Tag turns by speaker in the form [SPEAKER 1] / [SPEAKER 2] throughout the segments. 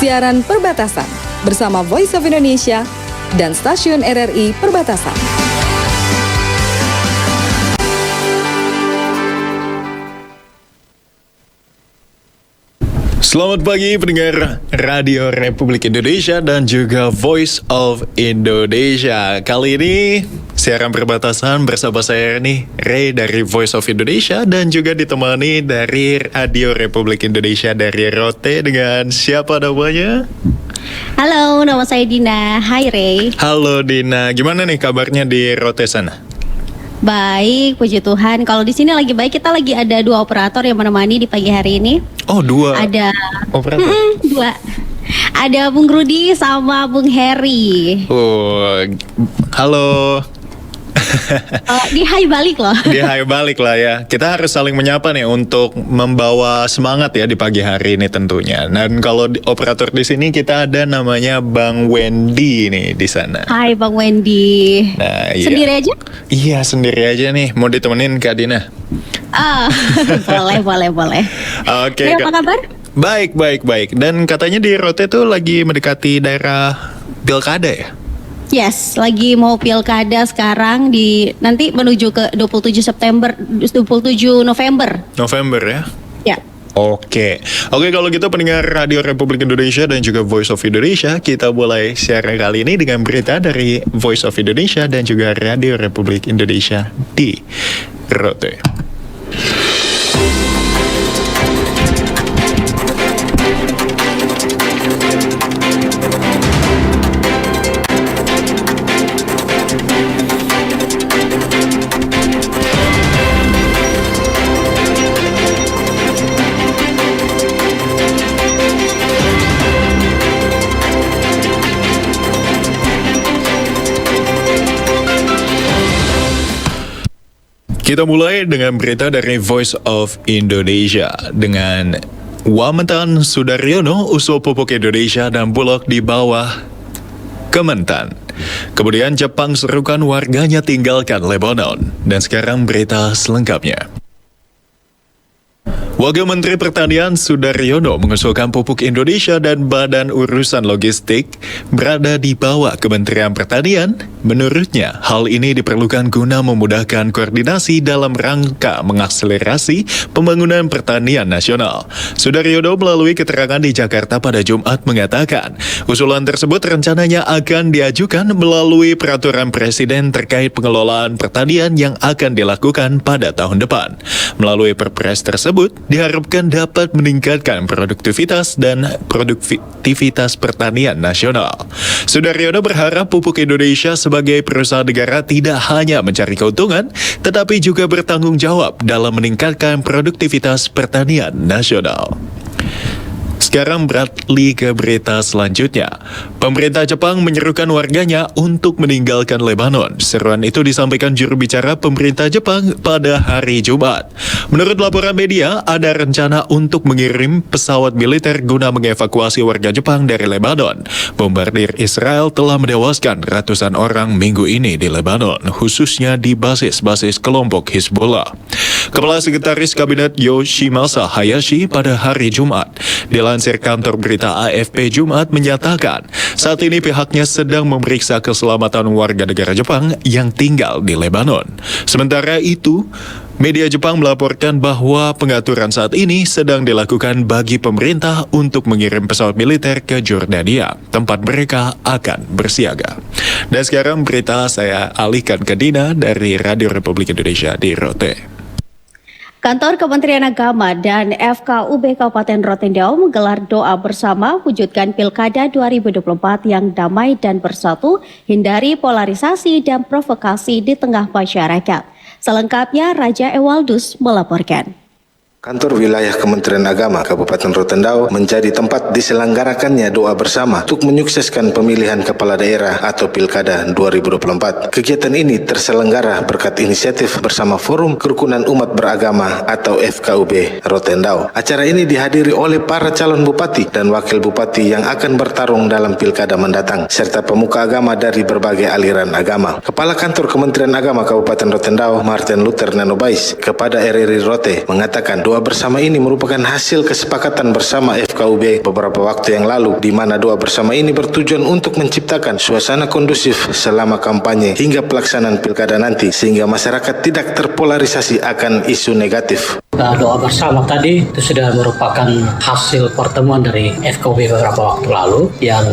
[SPEAKER 1] Siaran Perbatasan bersama Voice of Indonesia dan Stasiun RRI Perbatasan.
[SPEAKER 2] Selamat pagi pendengar Radio Republik Indonesia dan juga Voice of Indonesia. Kali ini siaran perbatasan bersama saya nih, Ray dari Voice of Indonesia, dan juga ditemani dari Radio Republik Indonesia dari Rote dengan siapa namanya?
[SPEAKER 3] Halo, nama saya Dina. Hai Ray.
[SPEAKER 2] Halo Dina, gimana nih kabarnya di Rote sana?
[SPEAKER 3] Baik, puji Tuhan. Kalau di sini lagi baik, kita lagi ada 2 operator yang menemani di pagi hari ini.
[SPEAKER 2] Oh, 2
[SPEAKER 3] Ada
[SPEAKER 2] operator?
[SPEAKER 3] 2. Ada Bung Rudi sama Bung Heri.
[SPEAKER 2] Oh, halo.
[SPEAKER 3] Di hai balik loh.
[SPEAKER 2] Dia hai balik lah ya. Kita harus saling menyapa nih untuk membawa semangat ya di pagi hari ini tentunya. Dan kalau operator di sini kita ada namanya Bang Wendy nih di sana.
[SPEAKER 3] Hai Bang Wendy.
[SPEAKER 2] Nah, iya.
[SPEAKER 3] Sendiri aja?
[SPEAKER 2] Iya, sendiri aja nih. Mau ditemenin Kak Dina?
[SPEAKER 3] Boleh.
[SPEAKER 2] Oke.
[SPEAKER 3] Apa kabar?
[SPEAKER 2] Baik. Dan katanya di Rote tuh lagi mendekati daerah pilkada ya?
[SPEAKER 3] Yes, lagi mau pilkada sekarang nanti menuju ke 27 November.
[SPEAKER 2] November ya?
[SPEAKER 3] Ya.
[SPEAKER 2] Oke, kalau gitu pendengar Radio Republik Indonesia dan juga Voice of Indonesia, kita mulai siaran kali ini dengan berita dari Voice of Indonesia dan juga Radio Republik Indonesia di Rote. Kita mulai dengan berita dari Voice of Indonesia dengan Wamentan Sudaryono usul pupuk Indonesia dan Bulog di bawah Kementan. Kemudian Jepang serukan warganya tinggalkan Lebanon. Dan sekarang berita selengkapnya. Wakil Menteri Pertanian Sudaryono mengusulkan pupuk Indonesia dan Badan Urusan Logistik berada di bawah Kementerian Pertanian. Menurutnya, hal ini diperlukan guna memudahkan koordinasi dalam rangka mengakselerasi pembangunan pertanian nasional. Sudaryono melalui keterangan di Jakarta pada Jumat mengatakan, usulan tersebut rencananya akan diajukan melalui peraturan Presiden terkait pengelolaan pertanian yang akan dilakukan pada tahun depan. Melalui Perpres tersebut, diharapkan dapat meningkatkan produktivitas dan produktivitas pertanian nasional. Sudaryono berharap pupuk Indonesia sebagai perusahaan negara tidak hanya mencari keuntungan, tetapi juga bertanggung jawab dalam meningkatkan produktivitas pertanian nasional. Sekarang beralih ke berita selanjutnya. Pemerintah Jepang menyerukan warganya untuk meninggalkan Lebanon. Seruan itu disampaikan juru bicara pemerintah Jepang pada hari Jumat. Menurut laporan media, ada rencana untuk mengirim pesawat militer guna mengevakuasi warga Jepang dari Lebanon. Bombardir Israel telah menewaskan ratusan orang minggu ini di Lebanon, khususnya di basis-basis kelompok Hizbullah. Kepala Sekretaris Kabinet Yoshimasa Hayashi pada hari Jumat dilansir kantor berita AFP Jumat menyatakan saat ini pihaknya sedang memeriksa keselamatan warga negara Jepang yang tinggal di Lebanon. Sementara itu, media Jepang melaporkan bahwa pengaturan saat ini sedang dilakukan bagi pemerintah untuk mengirim pesawat militer ke Jordania, tempat mereka akan bersiaga. Dan sekarang berita saya alihkan ke Dina dari Radio Republik Indonesia di Rote.
[SPEAKER 3] Kantor Kementerian Agama dan FKUB Kabupaten Rotendao menggelar doa bersama wujudkan Pilkada 2024 yang damai dan bersatu, hindari polarisasi dan provokasi di tengah masyarakat. Selengkapnya Raja Ewaldus melaporkan.
[SPEAKER 4] Kantor Wilayah Kementerian Agama Kabupaten Rotendao menjadi tempat diselenggarakannya doa bersama untuk menyukseskan pemilihan kepala daerah atau Pilkada 2024. Kegiatan ini terselenggara berkat inisiatif bersama Forum Kerukunan Umat Beragama atau FKUB Rotendao. Acara ini dihadiri oleh para calon bupati dan wakil bupati yang akan bertarung dalam Pilkada mendatang, serta pemuka agama dari berbagai aliran agama. Kepala Kantor Kementerian Agama Kabupaten Rotendao, Martin Luther Nanobais, kepada RRI Rote mengatakan doa Doa bersama ini merupakan hasil kesepakatan bersama FKUB beberapa waktu yang lalu, di mana doa bersama ini bertujuan untuk menciptakan suasana kondusif selama kampanye hingga pelaksanaan pilkada nanti, sehingga masyarakat tidak terpolarisasi akan isu negatif.
[SPEAKER 5] Doa bersama tadi itu sudah merupakan hasil pertemuan dari FKUB beberapa waktu lalu yang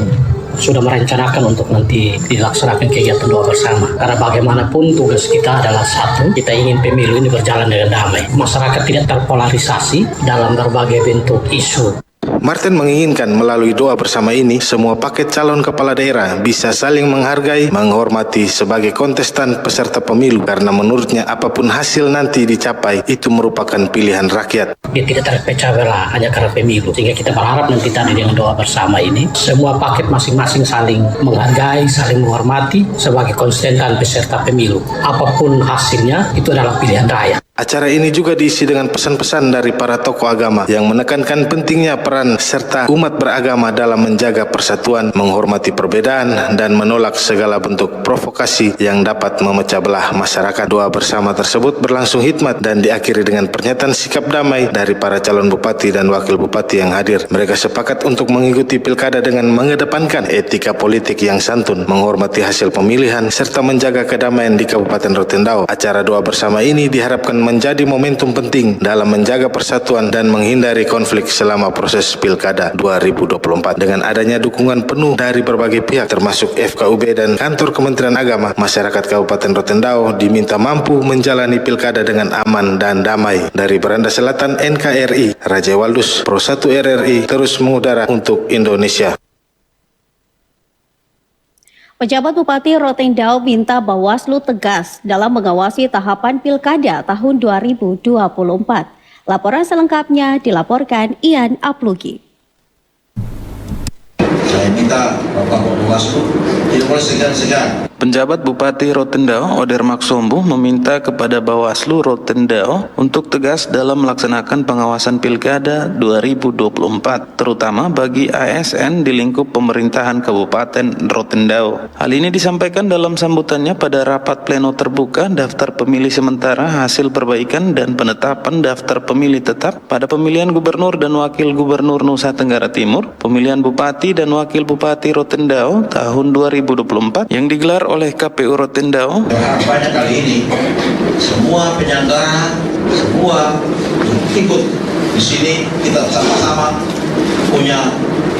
[SPEAKER 5] sudah merencanakan untuk nanti dilaksanakan kegiatan doa bersama. Karena bagaimanapun tugas kita adalah satu, kita ingin pemilu ini berjalan dengan damai. Masyarakat tidak terpolarisasi dalam berbagai bentuk isu.
[SPEAKER 4] Martin menginginkan melalui doa bersama ini, semua paket calon kepala daerah bisa saling menghargai, menghormati sebagai kontestan peserta pemilu, karena menurutnya apapun hasil nanti dicapai, itu merupakan pilihan rakyat.
[SPEAKER 5] Dia tidak terpecah belah hanya karena pemilu, sehingga kita berharap nanti tadi dengan doa bersama ini, semua paket masing-masing saling menghargai, saling menghormati sebagai kontesten peserta pemilu. Apapun hasilnya, itu adalah pilihan rakyat.
[SPEAKER 4] Acara ini juga diisi dengan pesan-pesan dari para tokoh agama yang menekankan pentingnya peran serta umat beragama dalam menjaga persatuan, menghormati perbedaan, dan menolak segala bentuk provokasi yang dapat memecah belah masyarakat. Doa bersama tersebut berlangsung hikmat dan diakhiri dengan pernyataan sikap damai dari para calon bupati dan wakil bupati yang hadir. Mereka sepakat untuk mengikuti pilkada dengan mengedepankan etika politik yang santun, menghormati hasil pemilihan, serta menjaga kedamaian di Kabupaten Rotendao. Acara doa bersama ini diharapkan menjadi momentum penting dalam menjaga persatuan dan menghindari konflik selama proses Pilkada 2024. Dengan adanya dukungan penuh dari berbagai pihak termasuk FKUB dan kantor Kementerian Agama, masyarakat Kabupaten Rotendao diminta mampu menjalani Pilkada dengan aman dan damai. Dari Beranda Selatan NKRI, Raja Waldus, Pro 1 RRI terus mengudara untuk Indonesia.
[SPEAKER 3] Pejabat Bupati Rotendao minta Bawaslu tegas dalam mengawasi tahapan Pilkada tahun 2024. Laporan selengkapnya dilaporkan Ian Aplugi.
[SPEAKER 6] Saya minta Bapak Bawaslu tidak boleh segan-segan.
[SPEAKER 7] Penjabat Bupati Rotendao, Oder Maksombu, meminta kepada Bawaslu Rotendao untuk tegas dalam melaksanakan pengawasan Pilkada 2024, terutama bagi ASN di lingkup pemerintahan Kabupaten Rotendao. Hal ini disampaikan dalam sambutannya pada rapat pleno terbuka daftar pemilih sementara hasil perbaikan dan penetapan daftar pemilih tetap pada pemilihan Gubernur dan Wakil Gubernur Nusa Tenggara Timur, pemilihan Bupati dan Wakil Bupati Rotendao tahun 2024 yang digelar oleh KPU Rotendao.
[SPEAKER 6] Harapannya kali ini semua penyelenggara, semua ikut di sini, kita sama-sama punya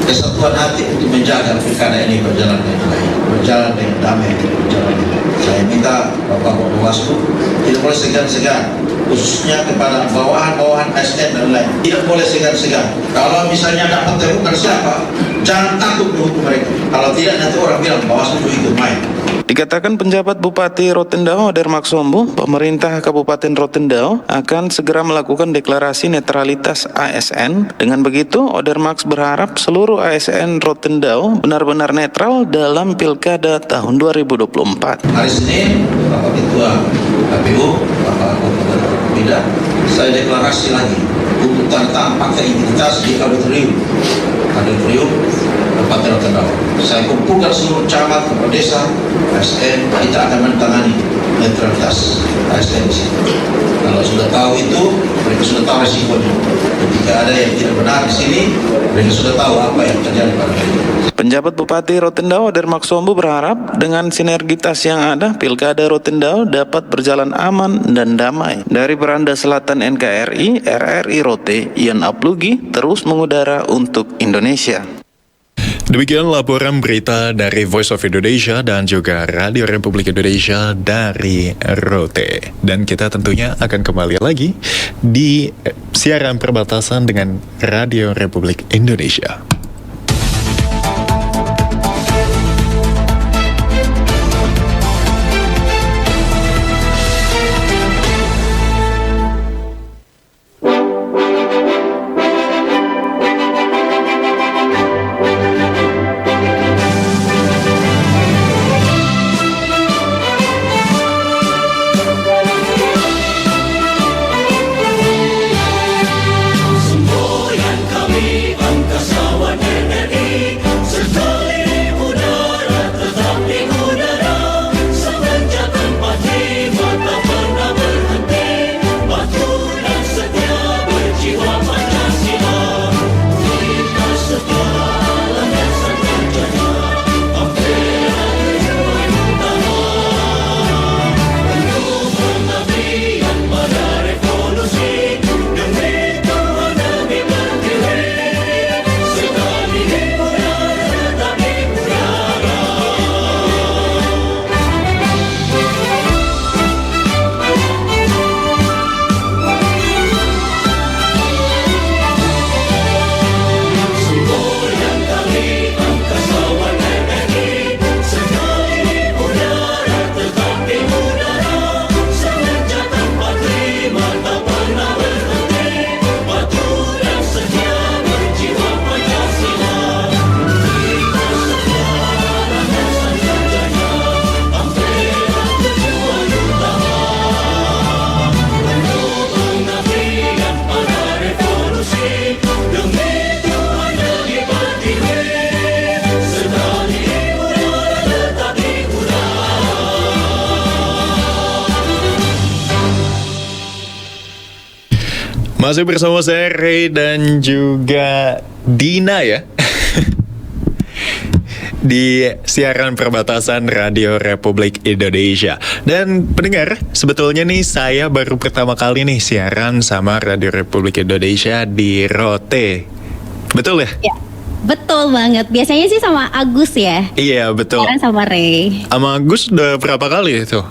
[SPEAKER 6] kesatuan hati untuk menjaga pilkada ini berjalan dengan baik, berjalan dengan damai, berjalan dengan baik. Saya minta Bapak Bawaslu tidak boleh segan-segan, khususnya kepada bawahan-bawahan ASN dan lain. Tidak boleh segan-segan. Kalau misalnya dapat temukan siapa, jangan takut menghukum mereka. Kalau tidak, nanti orang bilang Bawaslu ikut main.
[SPEAKER 7] Dikatakan penjabat Bupati Rotendao, Oder Maksombu, pemerintah Kabupaten Rotendao akan segera melakukan deklarasi netralitas ASN. Dengan begitu, Oder Maks berharap seluruh ASN Rotendao benar-benar netral dalam Pilkada tahun 2024.
[SPEAKER 6] Hari Senin, Bapak Ketua KPU, Bapak Ketua Bida, saya deklarasi lagi untuk tentang fakta integritas di auditorium Kabupaten Rotendao. Saya kumpulkan seluruh camat, kepala desa, ASN, kita akan menangani netralitas ASN di situ. Kalau sudah tahu itu, mereka sudah tahu resikonya. Ketika ada yang tidak benar di sini, mereka sudah tahu apa yang terjadi pada mereka.
[SPEAKER 7] Penjabat Bupati Rotendao, Oder Maksombu, berharap dengan sinergitas yang ada, Pilkada Rotendao dapat berjalan aman dan damai. Dari Beranda Selatan NKRI, RRI Rote, Ian Aplugi, terus mengudara untuk Indonesia.
[SPEAKER 2] Demikian laporan berita dari Voice of Indonesia dan juga Radio Republik Indonesia dari Rote. Dan kita tentunya akan kembali lagi di siaran perbatasan dengan Radio Republik Indonesia.
[SPEAKER 8] Semboyan kami angkasa
[SPEAKER 2] Masih bersama saya Ray dan juga Dina ya. Di siaran perbatasan Radio Republik Indonesia. Dan pendengar, sebetulnya nih saya baru pertama kali nih siaran sama Radio Republik Indonesia di Rote. Betul ya?
[SPEAKER 3] Ya, betul banget. Biasanya sih sama Agus ya.
[SPEAKER 2] Iya betul.
[SPEAKER 3] Sekarang sama Ray.
[SPEAKER 2] Sama Agus udah berapa kali itu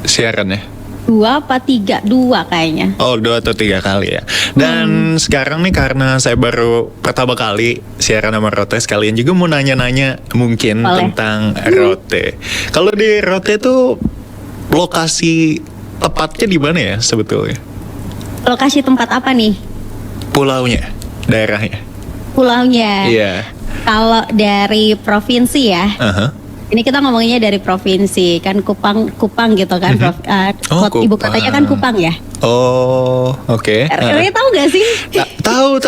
[SPEAKER 2] siarannya?
[SPEAKER 3] 2 apa 3? 2 kayaknya.
[SPEAKER 2] Oh 2 atau 3 kali ya. Dan sekarang nih karena saya baru pertama kali siaran sama Rote, sekalian juga mau nanya-nanya mungkin
[SPEAKER 3] Boleh.
[SPEAKER 2] tentang Rote. Kalau di Rote tuh lokasi tepatnya di mana ya sebetulnya?
[SPEAKER 3] Lokasi tempat apa nih?
[SPEAKER 2] Pulaunya, daerahnya.
[SPEAKER 3] Pulaunya.
[SPEAKER 2] Iya.
[SPEAKER 3] Kalau dari provinsi ya.
[SPEAKER 2] Aha.
[SPEAKER 3] Ini kita ngomongnya dari provinsi, kan Kupang gitu kan.
[SPEAKER 2] Oh,
[SPEAKER 3] Ibu
[SPEAKER 2] Kupang.
[SPEAKER 3] kotanya kan Kupang ya.
[SPEAKER 2] Oh, oke.
[SPEAKER 3] Ray tahu gak sih?
[SPEAKER 2] Tahu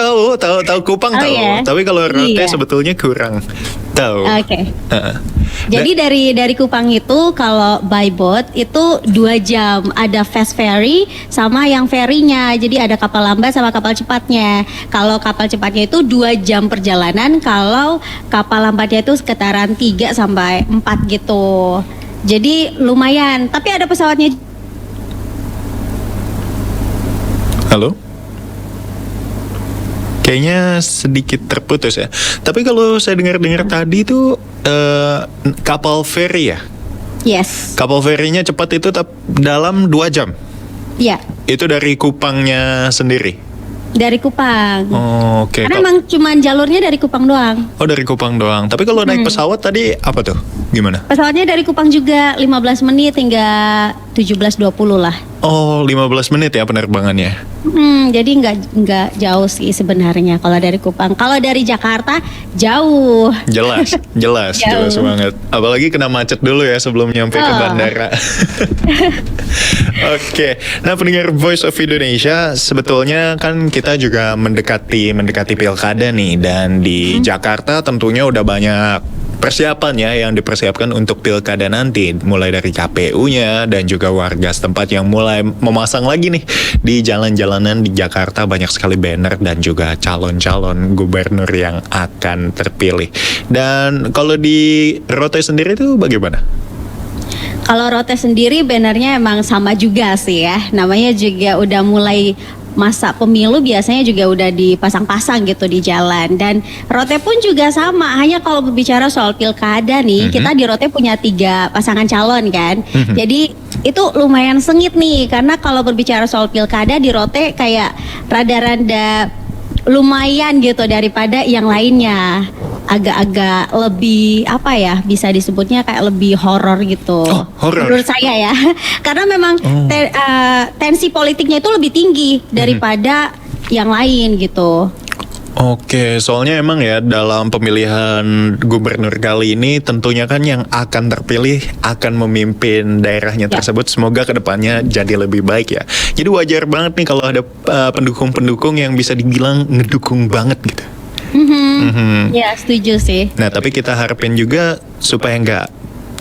[SPEAKER 2] Kupang
[SPEAKER 3] Oh,
[SPEAKER 2] tahu.
[SPEAKER 3] iya?
[SPEAKER 2] Tapi kalau Rote
[SPEAKER 3] Iya.
[SPEAKER 2] sebetulnya kurang tahu.
[SPEAKER 3] Oke.
[SPEAKER 2] Heeh.
[SPEAKER 3] Jadi dari Kupang itu kalau by boat itu 2 jam, ada fast ferry sama yang ferrynya. Jadi ada kapal lambat sama kapal cepatnya. Kalau kapal cepatnya itu 2 jam perjalanan, kalau kapal lambatnya itu sekitaran 3 sampai 4 gitu. Jadi lumayan, tapi ada pesawatnya.
[SPEAKER 2] Halo? Kayaknya sedikit terputus ya. Tapi kalau saya dengar-dengar tadi tuh kapal feri ya.
[SPEAKER 3] Yes.
[SPEAKER 2] Kapal ferinya cepat itu dalam 2 jam.
[SPEAKER 3] Ya,
[SPEAKER 2] Itu dari Kupangnya sendiri.
[SPEAKER 3] dari Kupang.
[SPEAKER 2] Oh, oke.
[SPEAKER 3] Karena emang cuman jalurnya dari Kupang doang.
[SPEAKER 2] Oh, dari Kupang doang. Tapi kalau naik pesawat tadi apa tuh? Gimana?
[SPEAKER 3] Pesawatnya dari Kupang juga 15 menit hingga 17.20 lah.
[SPEAKER 2] Oh, 15 menit ya penerbangannya.
[SPEAKER 3] Jadi nggak jauh sih sebenarnya kalau dari Kupang. Kalau dari Jakarta jauh.
[SPEAKER 2] Jelas, jelas
[SPEAKER 3] Jauh.
[SPEAKER 2] banget. Apalagi kena macet dulu ya sebelum nyampe ke
[SPEAKER 3] Oh.
[SPEAKER 2] bandara. Oke, nah pendengar Voice of Indonesia, sebetulnya kan kita juga mendekati pilkada nih, dan di Jakarta tentunya udah banyak persiapan ya yang dipersiapkan untuk pilkada nanti, mulai dari KPU-nya dan juga warga setempat yang mulai memasang lagi nih di jalan-jalanan di Jakarta, banyak sekali banner dan juga calon-calon gubernur yang akan terpilih. Dan kalau di Rote sendiri itu bagaimana?
[SPEAKER 3] Kalau Rote sendiri bannernya emang sama juga sih ya. Namanya juga udah mulai masa pemilu, biasanya juga udah dipasang-pasang gitu di jalan. Dan Rote pun juga sama, hanya kalau berbicara soal pilkada nih, kita di Rote punya 3 pasangan calon kan. Jadi itu lumayan sengit nih, karena kalau berbicara soal pilkada di Rote kayak rada-rada lumayan gitu daripada yang lainnya. Agak-agak lebih apa ya, bisa disebutnya kayak lebih horor gitu.
[SPEAKER 2] Oh, horor.
[SPEAKER 3] Menurut saya ya. Karena memang tensi politiknya itu lebih tinggi daripada yang lain gitu.
[SPEAKER 2] Oke, soalnya emang ya dalam pemilihan gubernur kali ini tentunya kan yang akan terpilih akan memimpin daerahnya
[SPEAKER 3] Ya.
[SPEAKER 2] tersebut. Semoga kedepannya jadi lebih baik ya. Jadi wajar banget nih kalau ada pendukung-pendukung yang bisa dibilang ngedukung banget gitu.
[SPEAKER 3] Ya, setuju sih.
[SPEAKER 2] Nah, tapi kita harapin juga supaya nggak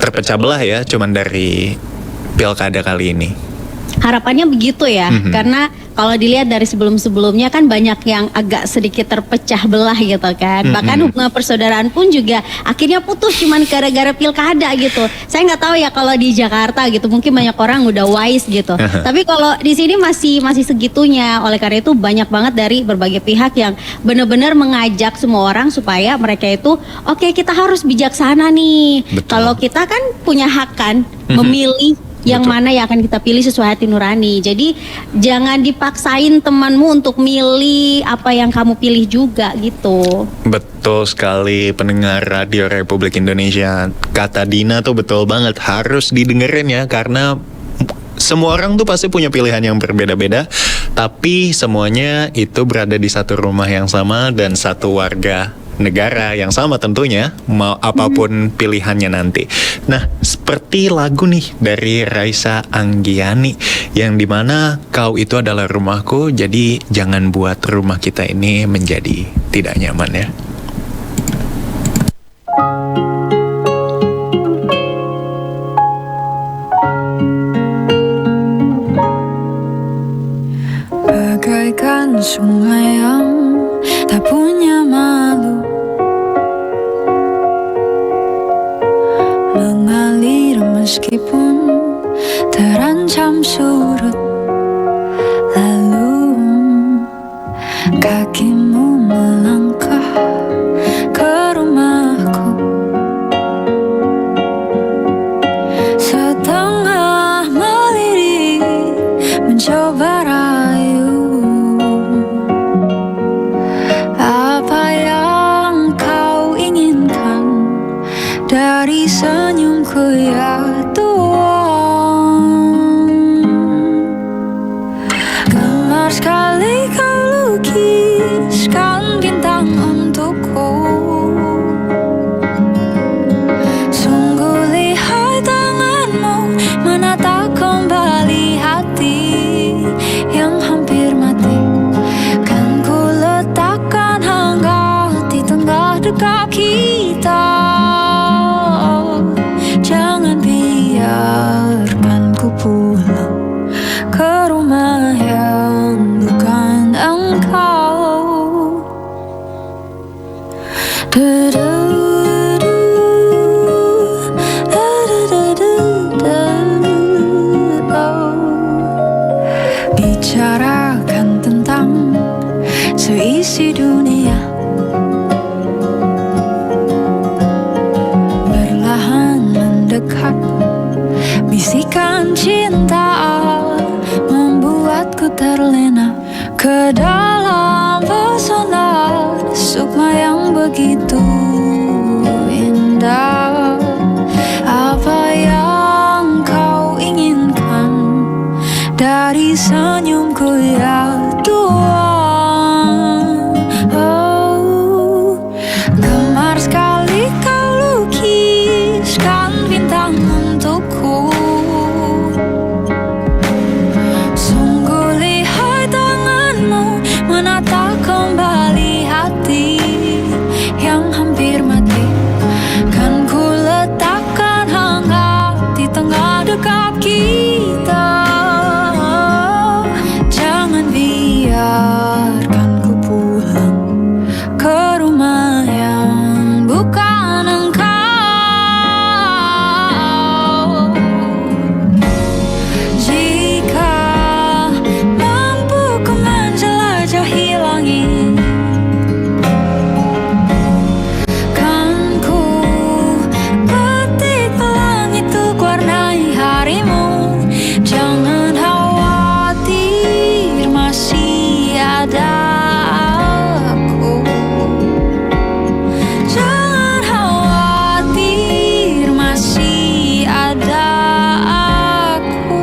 [SPEAKER 2] terpecah belah ya, cuman dari pilkada kali ini.
[SPEAKER 3] Harapannya begitu ya, karena kalau dilihat dari sebelum-sebelumnya kan banyak yang agak sedikit terpecah belah gitu kan. Bahkan hubungan persaudaraan pun juga akhirnya putus cuman gara-gara pilkada gitu. Saya nggak tahu ya kalau di Jakarta gitu, mungkin banyak orang udah wise gitu. Tapi kalau di sini masih segitunya. Oleh karena itu banyak banget dari berbagai pihak yang benar-benar mengajak semua orang supaya mereka itu oke, kita harus bijaksana nih.
[SPEAKER 2] Betul.
[SPEAKER 3] Kalau kita kan punya hak kan memilih yang
[SPEAKER 2] Betul.
[SPEAKER 3] mana yang akan kita pilih sesuai hati nurani. Jadi jangan dipaksain temanmu untuk milih apa yang kamu pilih juga gitu.
[SPEAKER 2] Betul sekali pendengar Radio Republik Indonesia. Kata Dina tuh betul banget, harus didengerin ya, karena semua orang tuh pasti punya pilihan yang berbeda-beda, tapi semuanya itu berada di satu rumah yang sama dan satu warga negara yang sama tentunya, mau apapun pilihannya nanti. Nah, seperti lagu nih dari Raisa Anggiani yang dimana kau itu adalah rumahku, jadi jangan buat rumah kita ini menjadi tidak nyaman ya.
[SPEAKER 8] Bagai bagaikan sungai yang tak punya malu, mengalir meskipun terancam surut. Lalu kakimu melangkah ke rumahku, setengah melirik mencoba rayu. Apa yang kau inginkan dari senyumku ya Tuhan? Gemar sekali kau lukiskan bintang untukku. Sungguh lihai tanganmu menata kembali hati yang hampir mati. Kan ku letakkan hangat di tengah dekat kita. Jangan biarkan ku pulang ke rumah yang bukan engkau. Bicarakan tentang seisi dunia, perlahan mendekat. Bisikan cinta membuatku terlena ke dalam pesona sukma yang begitu indah. Apa yang kau inginkan dari senyumku ya Tuhan? Oh, gemar sekali kau lukiskan bintang untukku. Sungguh lihai tanganmu menata kembali hati yang hampir mati. Kan ku letakkan hangat di tengah dekat kita. Jangan biarkan ku pulang ke rumah yang bukan engkau. Jika mampu ku menjelajahi langit, kan ku ketik pelangi untuk warnai harimu. Jangan khawatir, masih ada aku. Jangan khawatir, masih ada aku.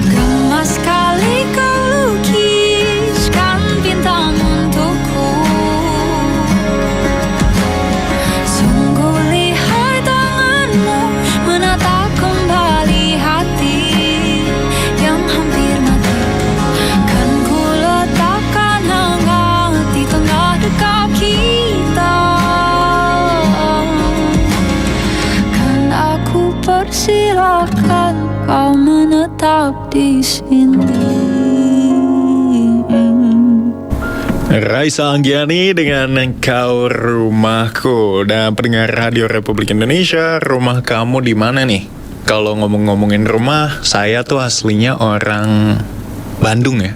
[SPEAKER 8] Gemas sekali kau lukiskan bintang untukku. Sungguh lihai tanganmu menata kembali hati yang hampir mati. Kan ku letakkan hangat di tengah dekat kita. Kan aku persilakan kau menetap di sini.
[SPEAKER 2] Raisa Anggiani dengan Kau Rumahku. Dan pendengar Radio Republik Indonesia, rumah kamu di mana nih? Kalau ngomongin rumah, saya tuh aslinya orang Bandung ya.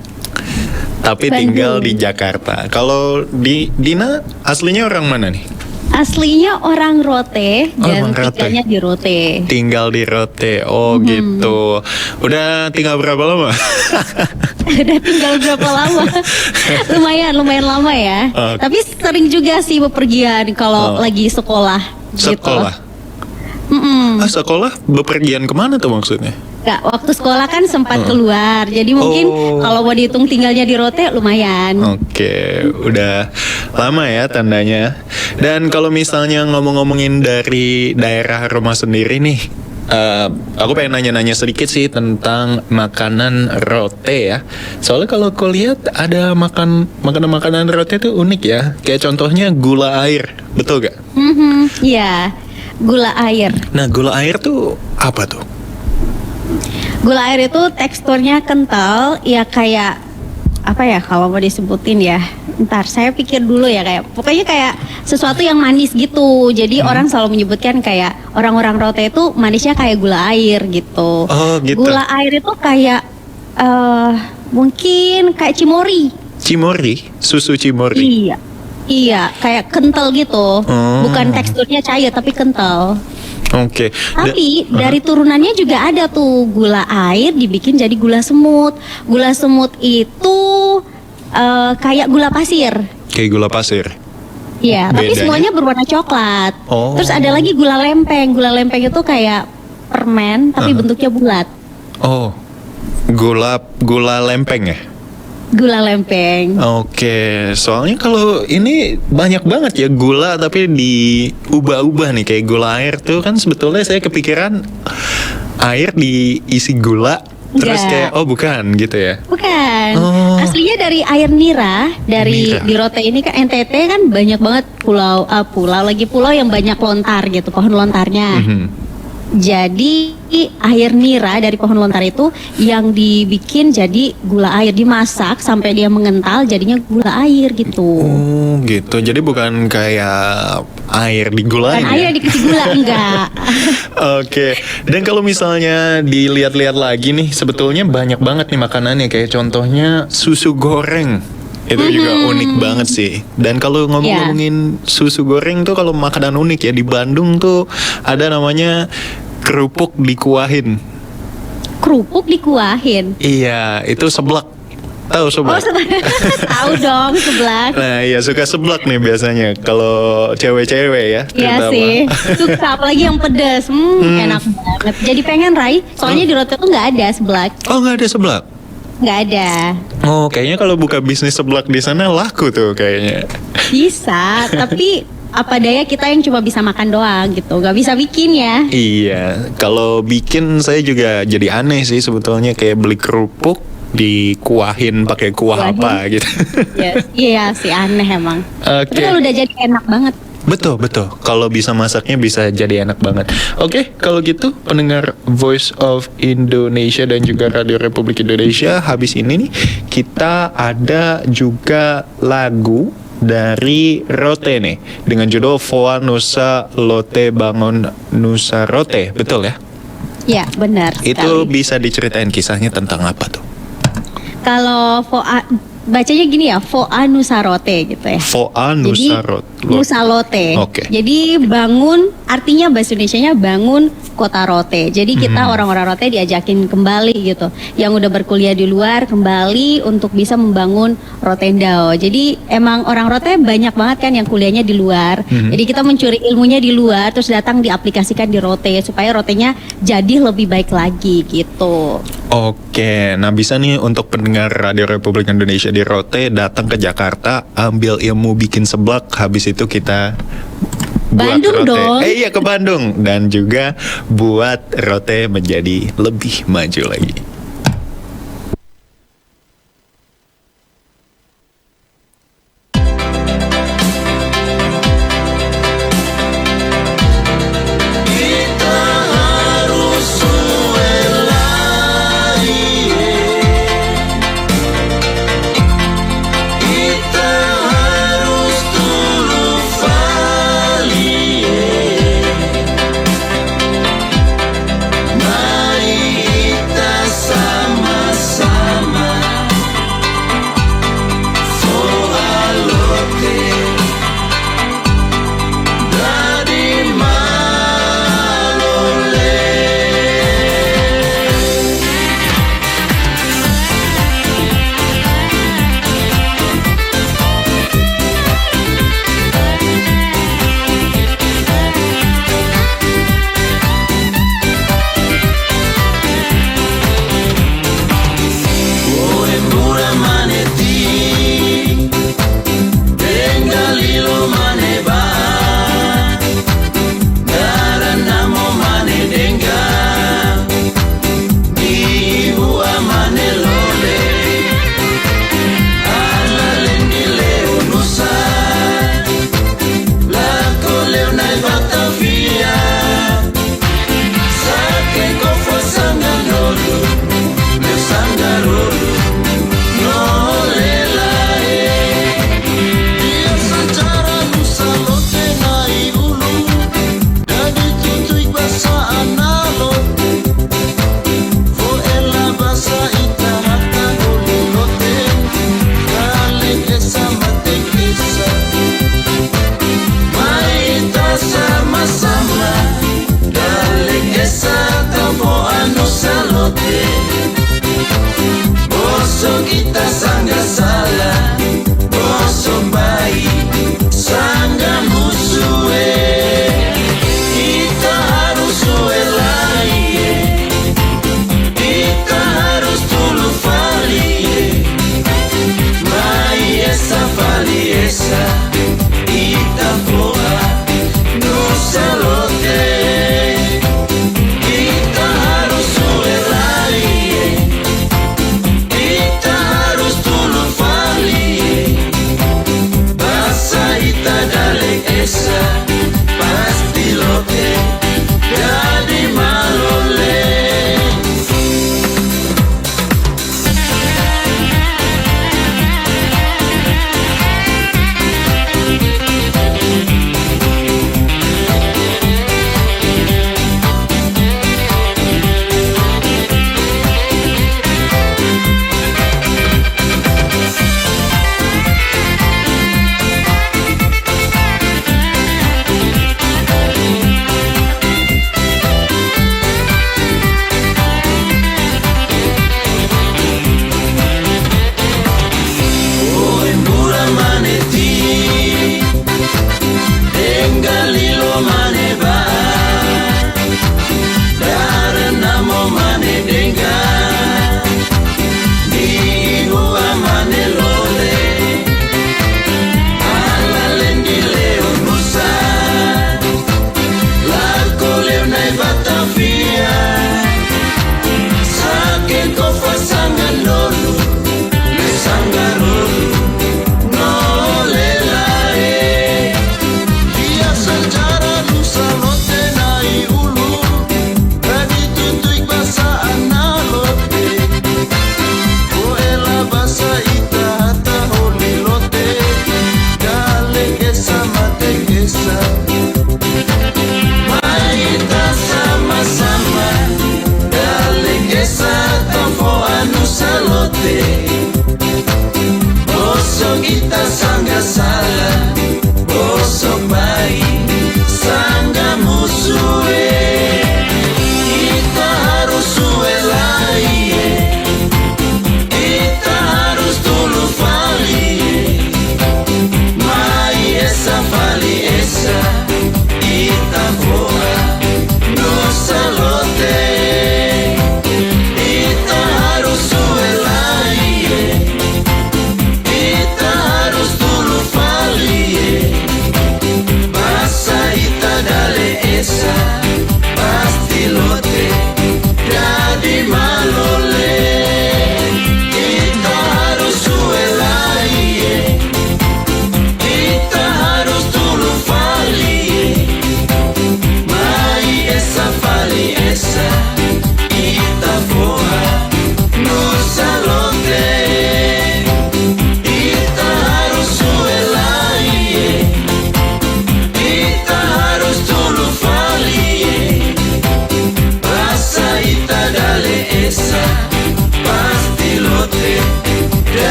[SPEAKER 2] Tapi tinggal di Jakarta. Kalau Dina aslinya orang mana nih?
[SPEAKER 3] Aslinya orang Rote dan
[SPEAKER 2] orang Rote.
[SPEAKER 3] tinggalnya di Rote.
[SPEAKER 2] Tinggal di Rote. Oh gitu. Udah tinggal berapa lama?
[SPEAKER 3] Udah tinggal berapa lama? lumayan lama ya. Tapi sering juga sih bepergian kalau lagi sekolah.
[SPEAKER 2] Sekolah?
[SPEAKER 3] Gitu.
[SPEAKER 2] Sekolah bepergian kemana tuh maksudnya?
[SPEAKER 3] Nggak, waktu sekolah kan sempat keluar. Jadi mungkin kalau mau dihitung tinggalnya di Rote lumayan.
[SPEAKER 2] Oke, udah lama ya tandanya. Dan kalau misalnya ngomongin dari daerah rumah sendiri nih, aku pengen nanya-nanya sedikit sih tentang makanan Rote ya. Soalnya kalau aku lihat ada makanan Rote tuh unik ya. Kayak contohnya gula air, betul gak?
[SPEAKER 3] Iya, gula air.
[SPEAKER 2] Nah, gula air tuh apa tuh?
[SPEAKER 3] Gula air itu teksturnya kental, ya kayak apa ya kalau mau disebutin ya. Ntar saya pikir dulu ya, pokoknya kayak sesuatu yang manis gitu. Jadi orang selalu menyebutkan kayak orang-orang Rote itu manisnya kayak gula air gitu.
[SPEAKER 2] Oh, gitu.
[SPEAKER 3] Gula air itu kayak mungkin kayak cimori.
[SPEAKER 2] Cimori, susu cimori.
[SPEAKER 3] Iya. Iya, kayak kental gitu. Bukan teksturnya cair tapi kental.
[SPEAKER 2] Oke.
[SPEAKER 3] Tapi dari turunannya juga ada tuh gula air dibikin jadi gula semut. Gula semut itu kayak gula pasir.
[SPEAKER 2] Kayak gula pasir.
[SPEAKER 3] Iya, tapi
[SPEAKER 2] Bedanya?
[SPEAKER 3] semuanya berwarna coklat.
[SPEAKER 2] Oh.
[SPEAKER 3] Terus ada lagi gula lempeng. Gula lempeng itu kayak permen tapi bentuknya bulat.
[SPEAKER 2] Oh, gula lempeng ya?
[SPEAKER 3] Gula lempeng.
[SPEAKER 2] Oke, soalnya kalau ini banyak banget ya gula tapi diubah-ubah nih kayak gula air tuh kan sebetulnya saya kepikiran air diisi gula terus
[SPEAKER 3] Enggak.
[SPEAKER 2] kayak oh bukan gitu ya.
[SPEAKER 3] Bukan.
[SPEAKER 2] Oh.
[SPEAKER 3] Aslinya dari air nira, dari
[SPEAKER 2] Nira.
[SPEAKER 3] di Rote ini kan NTT kan banyak banget pulau yang banyak lontar gitu, pohon lontarnya.
[SPEAKER 2] Mhm.
[SPEAKER 3] Jadi air nira dari pohon lontar itu yang dibikin jadi gula air, dimasak sampai dia mengental jadinya gula air gitu.
[SPEAKER 2] Oh gitu, jadi bukan kayak air digulain
[SPEAKER 3] Bukan
[SPEAKER 2] ya?
[SPEAKER 3] air dikasih gula enggak.
[SPEAKER 2] Oke, dan kalau misalnya dilihat-lihat lagi nih, sebetulnya banyak banget nih makanannya. Kayak contohnya susu goreng, itu juga unik banget sih. Dan kalau ngomongin susu goreng tuh, kalau makanan unik ya di Bandung tuh ada namanya kerupuk dikuahin.
[SPEAKER 3] Kerupuk dikuahin.
[SPEAKER 2] Iya, itu seblak. Tahu
[SPEAKER 3] Oh,
[SPEAKER 2] seblak?
[SPEAKER 3] tahu dong sebelah.
[SPEAKER 2] Nah, iya suka seblak nih biasanya kalau cewek-cewek ya.
[SPEAKER 3] Iya
[SPEAKER 2] terutama.
[SPEAKER 3] sih, suka apalagi yang pedas, enak banget. Jadi pengen Rai, soalnya di Rote tuh nggak ada seblak,
[SPEAKER 2] Oh, nggak ada seblak.
[SPEAKER 3] nggak ada.
[SPEAKER 2] Oh, kayaknya kalau buka bisnis seblak di sana laku tuh kayaknya.
[SPEAKER 3] Bisa, tapi apa daya kita yang cuma bisa makan doang gitu, nggak bisa bikin ya.
[SPEAKER 2] Iya, kalau bikin saya juga jadi aneh sih sebetulnya kayak beli kerupuk dikuahin pakai kuah
[SPEAKER 3] Kuahin.
[SPEAKER 2] apa gitu.
[SPEAKER 3] Iya sih aneh emang.
[SPEAKER 2] Oke.
[SPEAKER 3] Tapi kalau udah jadi enak banget.
[SPEAKER 2] Betul. Kalau bisa masaknya bisa jadi enak banget. Oke, kalau gitu pendengar Voice of Indonesia dan juga Radio Republik Indonesia, habis ini nih kita ada juga lagu dari Rote nih dengan judul Foa Nusa Lote Bangun Nusa Rote, betul ya?
[SPEAKER 3] Ya benar.
[SPEAKER 2] Itu
[SPEAKER 3] sekali.
[SPEAKER 2] bisa diceritain kisahnya tentang apa tuh?
[SPEAKER 3] Kalau bacanya gini ya, Foa Nusa Rote gitu ya.
[SPEAKER 2] Foa
[SPEAKER 3] Jadi
[SPEAKER 2] Nusa Rote.
[SPEAKER 3] Nusa Lote.
[SPEAKER 2] Oke.
[SPEAKER 3] Jadi bangun, artinya bahasa Indonesianya bangun kota Rote. Jadi kita orang-orang Rote diajakin kembali gitu. Yang udah berkuliah di luar kembali untuk bisa membangun Rotendao. Jadi emang orang Rote banyak banget kan yang kuliahnya di luar. Jadi kita mencuri ilmunya di luar terus datang diaplikasikan di Rote supaya Rotenya jadi lebih baik lagi gitu.
[SPEAKER 2] Oke, nah bisa nih untuk pendengar Radio Republik Indonesia di Rote datang ke Jakarta, ambil ilmu bikin seblak, habis itu kita buat
[SPEAKER 3] Bandung
[SPEAKER 2] Rote.
[SPEAKER 3] dong.
[SPEAKER 2] Iya ke Bandung dan juga buat Rote menjadi lebih maju lagi.
[SPEAKER 9] Mari kita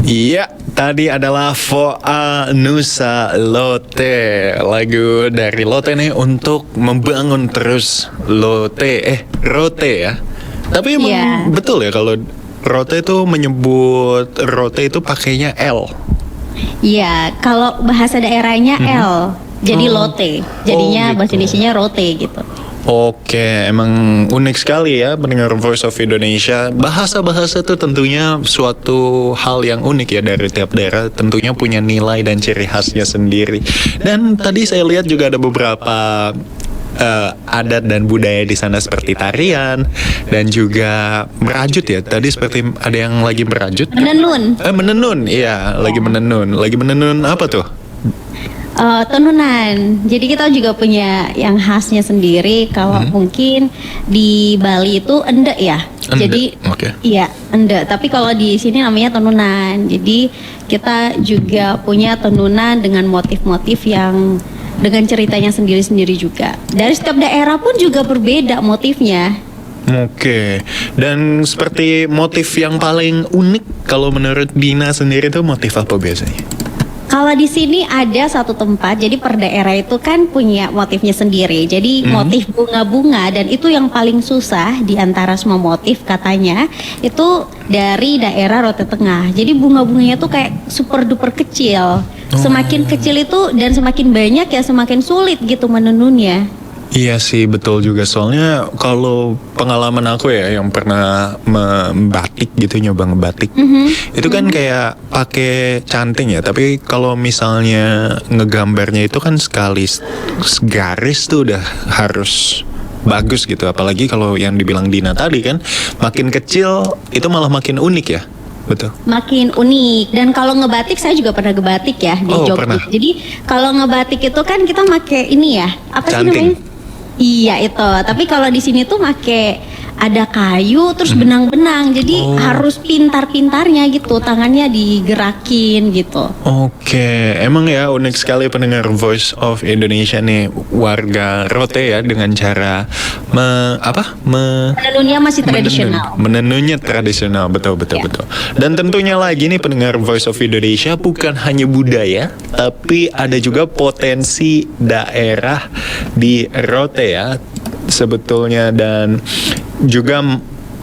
[SPEAKER 2] Iya, tadi adalah Foa Nusa Lote, lagu dari Lote nih untuk membangun terus Rote ya. Tapi emang
[SPEAKER 3] Iya.
[SPEAKER 2] betul ya kalau Rote itu menyebut Rote itu pakainya L.
[SPEAKER 3] Iya, kalau bahasa daerahnya L, jadi
[SPEAKER 2] Oh.
[SPEAKER 3] lote. Jadinya
[SPEAKER 2] Oh, gitu.
[SPEAKER 3] bahasa Indonesianya rote gitu.
[SPEAKER 2] Oke, emang unik sekali ya pendengar Voice of Indonesia. Bahasa-bahasa itu tentunya suatu hal yang unik ya dari tiap daerah. Tentunya punya nilai dan ciri khasnya sendiri. Dan tadi saya lihat juga ada beberapa adat dan budaya di sana seperti tarian dan juga merajut ya. Tadi seperti ada yang lagi merajut.
[SPEAKER 3] Menenun.
[SPEAKER 2] Menenun, iya, lagi menenun. Lagi menenun apa tuh?
[SPEAKER 3] Tenunan. Jadi kita juga punya yang khasnya sendiri. Kalau mungkin di Bali itu endek ya.
[SPEAKER 2] Endek,
[SPEAKER 3] Jadi
[SPEAKER 2] oke.
[SPEAKER 3] iya endek. Tapi kalau di sini namanya tenunan. Jadi kita juga punya tenunan dengan motif-motif yang dengan ceritanya sendiri-sendiri juga. Dari setiap daerah pun juga berbeda motifnya.
[SPEAKER 2] Oke, dan seperti motif yang paling unik kalau menurut Dina sendiri itu motif apa biasanya?
[SPEAKER 3] Kalau di sini ada satu tempat, jadi per daerah itu kan punya motifnya sendiri. Jadi motif bunga-bunga dan itu yang paling susah di antara semua motif katanya itu dari daerah Rote Tengah. Jadi bunga-bunganya tuh kayak super duper kecil. Semakin kecil itu dan semakin banyak ya semakin sulit gitu menenunnya.
[SPEAKER 2] Iya sih, betul juga. Soalnya kalau pengalaman aku ya yang pernah membatik gitu, nyoba ngebatik, itu kan kayak pakai canting ya. Tapi kalau misalnya ngegambarnya itu kan sekali garis tuh udah harus bagus gitu. Apalagi kalau yang dibilang Dina tadi kan, makin kecil itu malah makin unik ya. Betul.
[SPEAKER 3] Makin unik. Dan kalau ngebatik saya juga pernah ngebatik ya di Jogja.
[SPEAKER 2] Pernah.
[SPEAKER 3] Jadi kalau ngebatik itu kan kita pakai ini ya, apa sih
[SPEAKER 2] Canting.
[SPEAKER 3] namanya? Iya itu. Tapi kalau di sini tuh pakai ada kayu terus benang-benang. Jadi harus pintar-pintarnya gitu, tangannya digerakin gitu.
[SPEAKER 2] Oke, emang ya unik sekali pendengar Voice of Indonesia nih, warga Rote ya, dengan cara
[SPEAKER 3] Menenunnya masih tradisional.
[SPEAKER 2] Menenunnya tradisional, betul. Dan tentunya lagi nih pendengar Voice of Indonesia, bukan hanya budaya, tapi ada juga potensi daerah di Rote ya sebetulnya, dan juga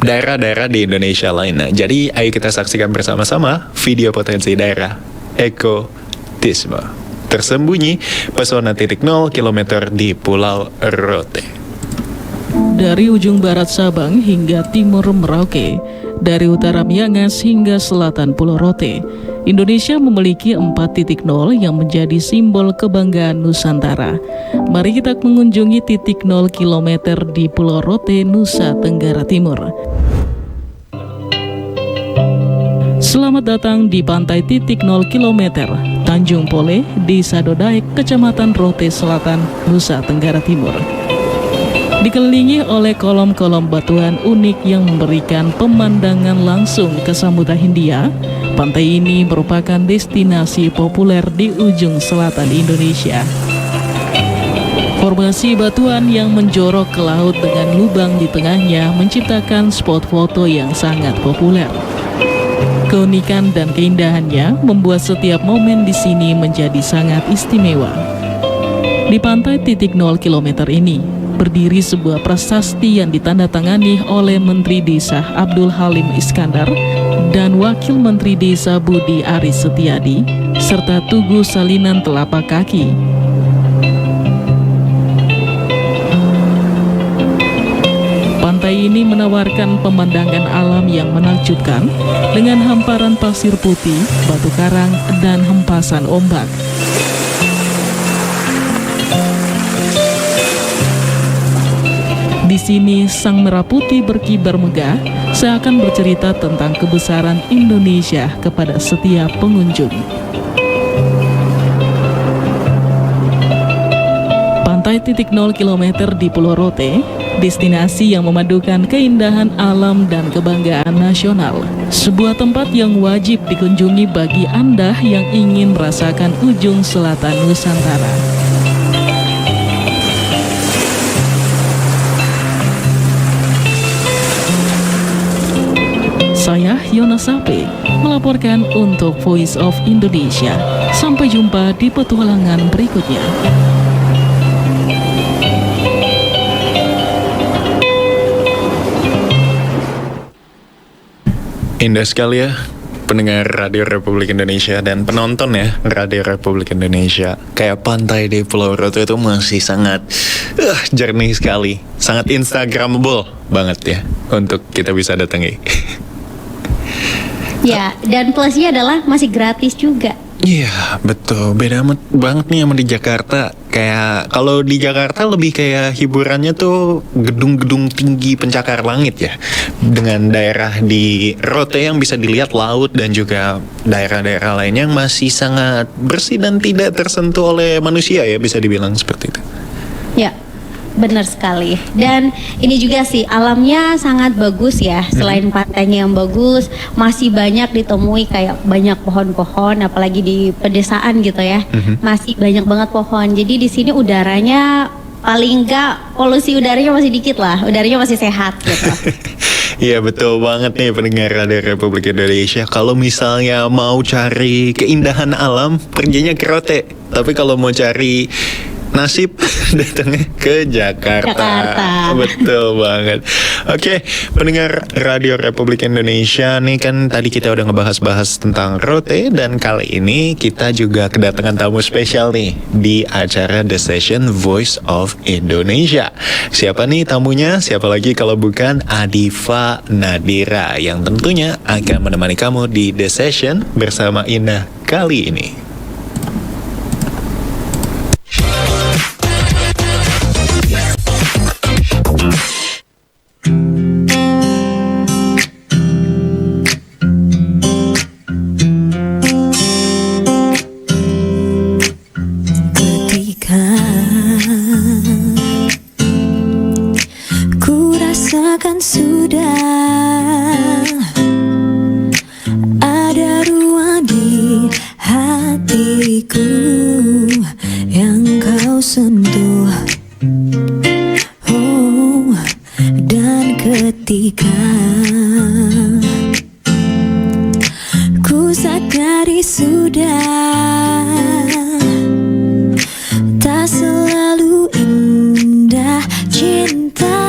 [SPEAKER 2] daerah-daerah di Indonesia lainnya. Jadi ayo kita saksikan bersama-sama video potensi daerah ekotisme tersembunyi pesona 0 km di Pulau Rote.
[SPEAKER 9] Dari ujung barat Sabang hingga timur Merauke, dari utara Miangas hingga selatan Pulau Rote, Indonesia memiliki 4 titik nol yang menjadi simbol kebanggaan Nusantara. Mari kita mengunjungi titik 0 km di Pulau Rote, Nusa Tenggara Timur. Selamat datang di pantai titik 0 km Tanjung Pole, Desa Dodaek, Kecamatan Rote Selatan, Nusa Tenggara Timur. Dikelilingi oleh kolom-kolom batuan unik yang memberikan pemandangan langsung ke Samudra Hindia, pantai ini merupakan destinasi populer di ujung selatan Indonesia. Formasi batuan yang menjorok ke laut dengan lubang di tengahnya menciptakan spot foto yang sangat populer. Keunikan dan keindahannya membuat setiap momen di sini menjadi sangat istimewa. Di pantai titik 0 km ini, berdiri sebuah prasasti yang ditandatangani oleh Menteri Desa Abdul Halim Iskandar dan Wakil Menteri Desa Budi Aris Setiadi, serta tugu salinan telapak kaki. Pantai ini menawarkan pemandangan alam yang menakjubkan dengan hamparan pasir putih, batu karang, dan hempasan ombak. Di sini sang merah putih berkibar megah, seakan bercerita tentang kebesaran Indonesia kepada setiap pengunjung. Pantai titik 0 km di Pulau Rote, destinasi yang memadukan keindahan alam dan kebanggaan nasional. Sebuah tempat yang wajib dikunjungi bagi Anda yang ingin merasakan ujung selatan Nusantara. Saya Yona Sape melaporkan untuk Voice of Indonesia. Sampai jumpa di petualangan berikutnya.
[SPEAKER 2] Indah sekali ya pendengar Radio Republik Indonesia dan penonton ya Radio Republik Indonesia. Kayak pantai di Pulau Rote itu masih sangat jernih sekali, sangat instagramable banget ya untuk kita bisa datangi.
[SPEAKER 3] Ya, dan plusnya adalah masih gratis juga.
[SPEAKER 2] Iya betul, beda banget nih sama di Jakarta. Kayak kalau di Jakarta lebih kayak hiburannya tuh gedung-gedung tinggi pencakar langit ya, dengan daerah di Rote yang bisa dilihat laut dan juga daerah-daerah lainnya yang masih sangat bersih dan tidak tersentuh oleh manusia ya, bisa dibilang seperti itu.
[SPEAKER 3] Ya, benar sekali. Dan ini juga sih alamnya sangat bagus ya. Selain pantainya yang bagus, masih banyak ditemui kayak banyak pohon-pohon, apalagi di pedesaan gitu ya. Masih banyak banget pohon. Jadi di sini udaranya paling enggak polusi udaranya masih dikit lah. Udaranya masih sehat gitu.
[SPEAKER 2] Iya betul banget nih pendengar Radio Republik Indonesia. Kalau misalnya mau cari keindahan alam, perginya ke Rote. Tapi kalau mau cari nasib, datangnya ke Jakarta. Betul banget. Oke, pendengar Radio Republik Indonesia, nih kan tadi kita udah ngebahas-bahas tentang Rote, dan kali ini kita juga kedatangan tamu spesial nih di acara The Session Voice of Indonesia. Siapa nih tamunya? Siapa lagi kalau bukan Adifa Nadira yang tentunya akan menemani kamu di The Session bersama Indah kali ini.
[SPEAKER 8] Kan sudah ada ruang di hatiku yang kau sentuh. Oh, dan ketika ku sadari sudah tak selalu indah cinta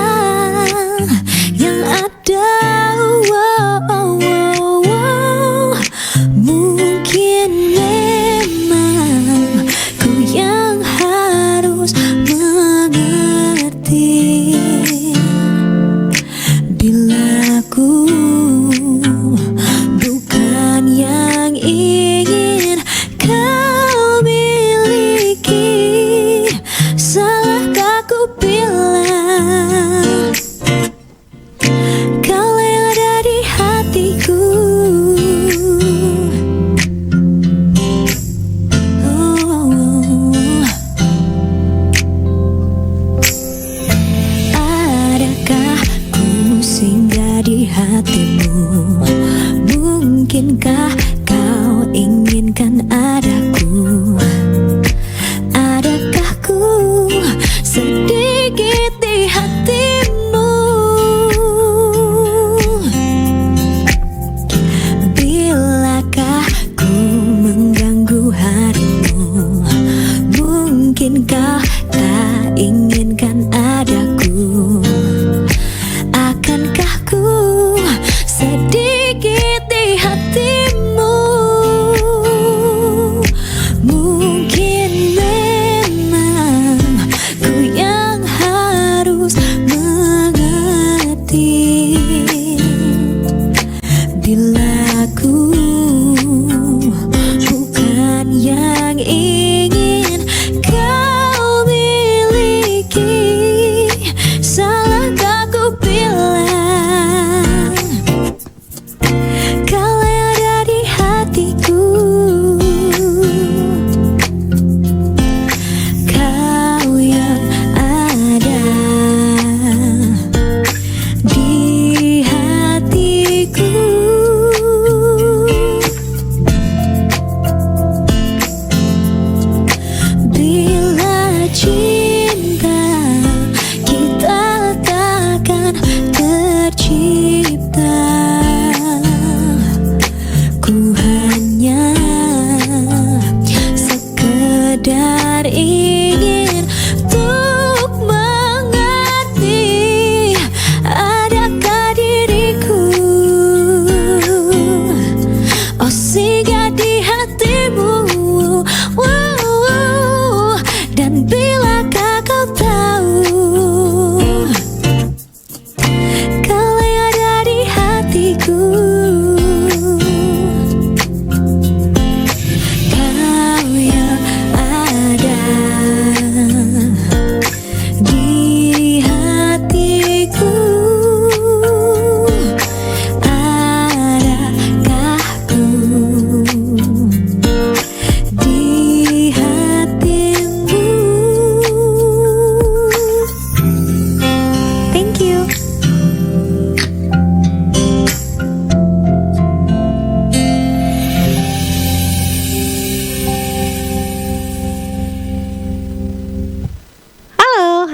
[SPEAKER 8] yang ada, mungkin memang ku yang harus mengerti bila ku bukan yang ingin kau miliki. Salahkah ku bilang kau yang ada di hatiku? Adakah ku singgah di hatimu? Mungkinkah kau inginkan adaku? Adakah ku sedih